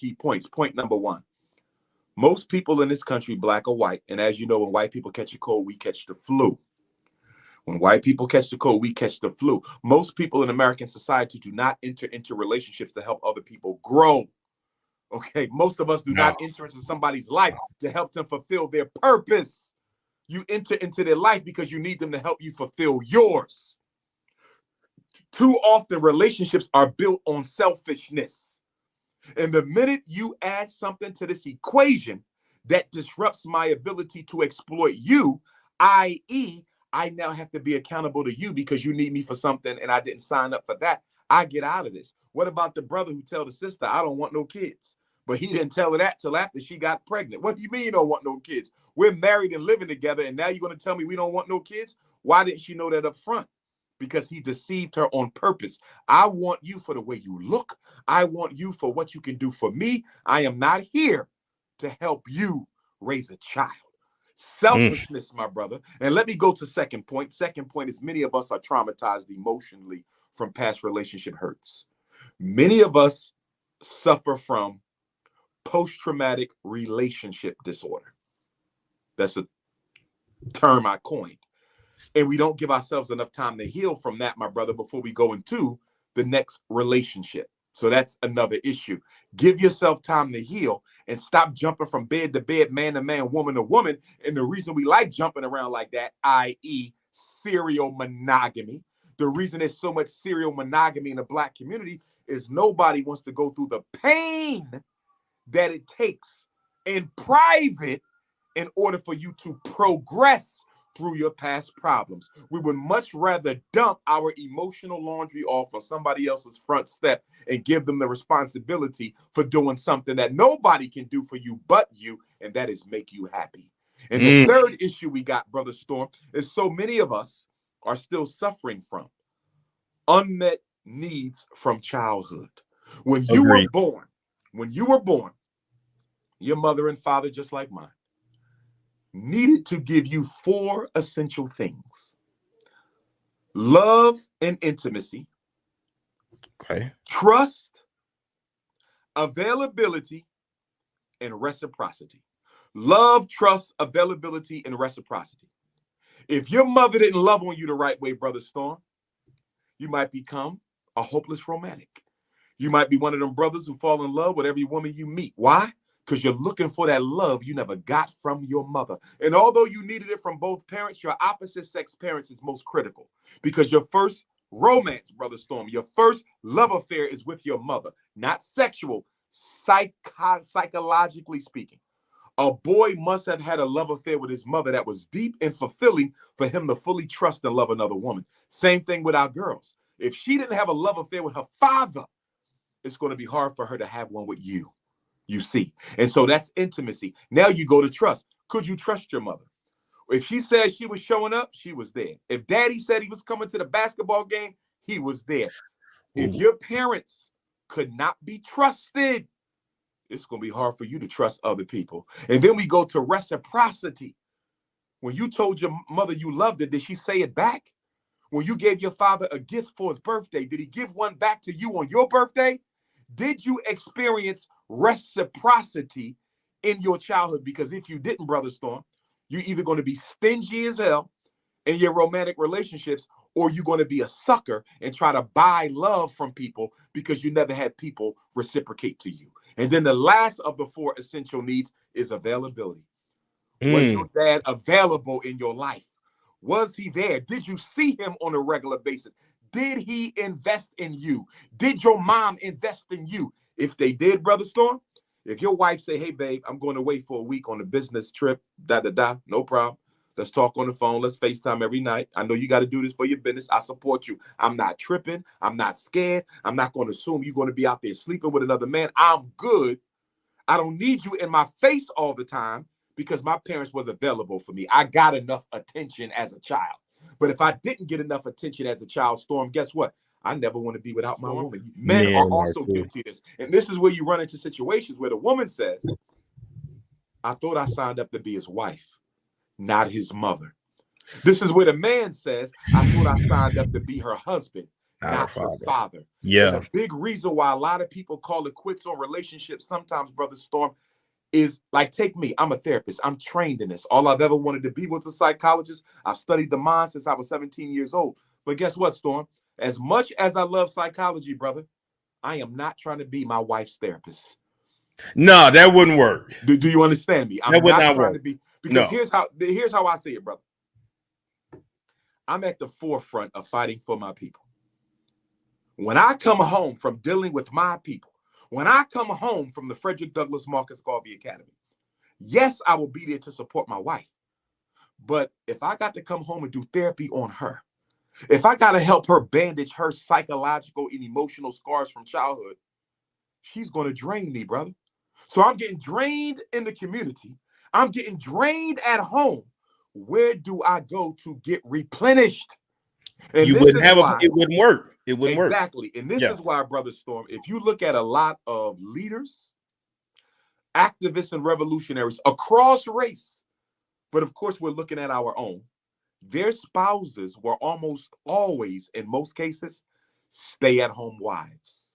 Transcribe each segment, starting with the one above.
key points. Point number one. Most people in this country, black or white, and as you know, when white people catch a cold, we catch the flu. When white people catch the cold, we catch the flu. Most people in American society do not enter into relationships to help other people grow. Okay, most of us do not enter into somebody's life to help them fulfill their purpose. You enter into their life because you need them to help you fulfill yours. Too often, relationships are built on selfishness. And the minute you add something to this equation that disrupts my ability to exploit you, i.e., I now have to be accountable to you because you need me for something and I didn't sign up for that, I get out of this. What about the brother who tell the sister, I don't want no kids? But he didn't tell her that till after she got pregnant. What do you mean you don't want no kids? We're married and living together, and now you're going to tell me we don't want no kids? Why didn't she know that up front? Because he deceived her on purpose. I want you for the way you look. I want you for what you can do for me. I am not here to help you raise a child. Selfishness, my brother. And let me go to second point. Second point is many of us are traumatized emotionally from past relationship hurts. Many of us suffer from post-traumatic relationship disorder. That's a term I coined. And we don't give ourselves enough time to heal from that, my brother, before we go into the next relationship. So that's another issue. Give yourself time to heal and stop jumping from bed to bed, man to man, woman to woman. And the reason we like jumping around like that, i.e. serial monogamy, the reason there's so much serial monogamy in the black community is nobody wants to go through the pain that it takes in private in order for you to progress through your past problems. We would much rather dump our emotional laundry off on somebody else's front step and give them the responsibility for doing something that nobody can do for you but you, and that is make you happy. And the third issue we got, Brother Storm, is so many of us are still suffering from unmet needs from childhood. When you were born, your mother and father, just like mine, needed to give you 4 essential things: love and intimacy, trust, availability, and reciprocity. Love, trust, availability, and reciprocity. If your mother didn't love on you the right way, Brother Storm, you might become a hopeless romantic. You might be one of them brothers who fall in love with every woman you meet. Why? Because you're looking for that love you never got from your mother. And although you needed it from both parents, your opposite sex parents is most critical. Because your first romance, Brother Storm, your first love affair is with your mother. Not sexual, psychologically speaking. A boy must have had a love affair with his mother that was deep and fulfilling for him to fully trust and love another woman. Same thing with our girls. If she didn't have a love affair with her father, it's going to be hard for her to have one with you. You see. And so that's intimacy. Now you go to trust. Could you trust your mother? If she said she was showing up, she was there. If daddy said he was coming to the basketball game, he was there. If your parents could not be trusted, it's going to be hard for you to trust other people. And then we go to reciprocity. When you told your mother you loved her, did she say it back? When you gave your father a gift for his birthday, did he give one back to you on your birthday? Did you experience reciprocity in your childhood? Because if you didn't, Brother Storm, you're either going to be stingy as hell in your romantic relationships, or you're going to be a sucker and try to buy love from people because you never had people reciprocate to you. And then the last of the 4 essential needs is availability. Was your dad available in your life? Was he there? Did you see him on a regular basis? Did he invest in you? Did your mom invest in you? If they did, Brother Storm, if your wife say, hey, babe, I'm going away for a week on a business trip, no problem. Let's talk on the phone. Let's FaceTime every night. I know you got to do this for your business. I support you. I'm not tripping. I'm not scared. I'm not going to assume you're going to be out there sleeping with another man. I'm good. I don't need you in my face all the time because my parents was available for me. I got enough attention as a child. But if I didn't get enough attention as a child, Storm, guess what? I never want to be without my woman. Men are also guilty of this. And this is where you run into situations where the woman says, I thought I signed up to be his wife, not his mother. This is where the man says, I thought I signed up to be her husband, not her father. Yeah. And the big reason why a lot of people call it quits on relationships sometimes, Brother Storm, is like, take me. I'm a therapist. I'm trained in this. All I've ever wanted to be was a psychologist. I've studied the mind since I was 17 years old. But guess what, Storm? As much as I love psychology, brother, I am not trying to be my wife's therapist. No, that wouldn't work. Do you understand me? I'm not trying to be, because here's how I see it, brother. I'm at the forefront of fighting for my people. When I come home from dealing with my people, when I come home from the Frederick Douglass Marcus Garvey Academy, yes, I will be there to support my wife. But if I got to come home and do therapy on her, if I got to help her bandage her psychological and emotional scars from childhood, she's going to drain me, brother. So I'm getting drained in the community. I'm getting drained at home. Where do I go to get replenished? And it wouldn't work. It wouldn't work. Exactly. And this is why, Brother Storm, if you look at a lot of leaders, activists, and revolutionaries across race, but of course, we're looking at our own, their spouses were almost always, in most cases, stay-at-home wives.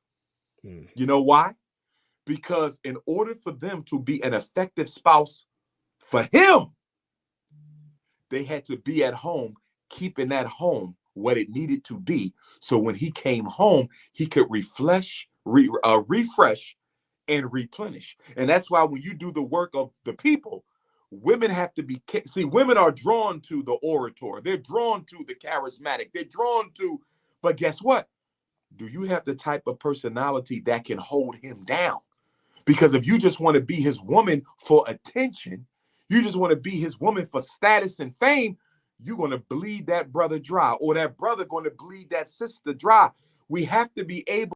You know why? Because in order for them to be an effective spouse for him, they had to be at home, keeping that home what it needed to be. So when he came home, he could refresh and replenish. And that's why when you do the work of the people, women have to be, see, women are drawn to the orator. They're drawn to the charismatic. They're drawn to, but guess what? Do you have the type of personality that can hold him down? Because if you just want to be his woman for attention, you just want to be his woman for status and fame, you're going to bleed that brother dry, or that brother going to bleed that sister dry. We have to be able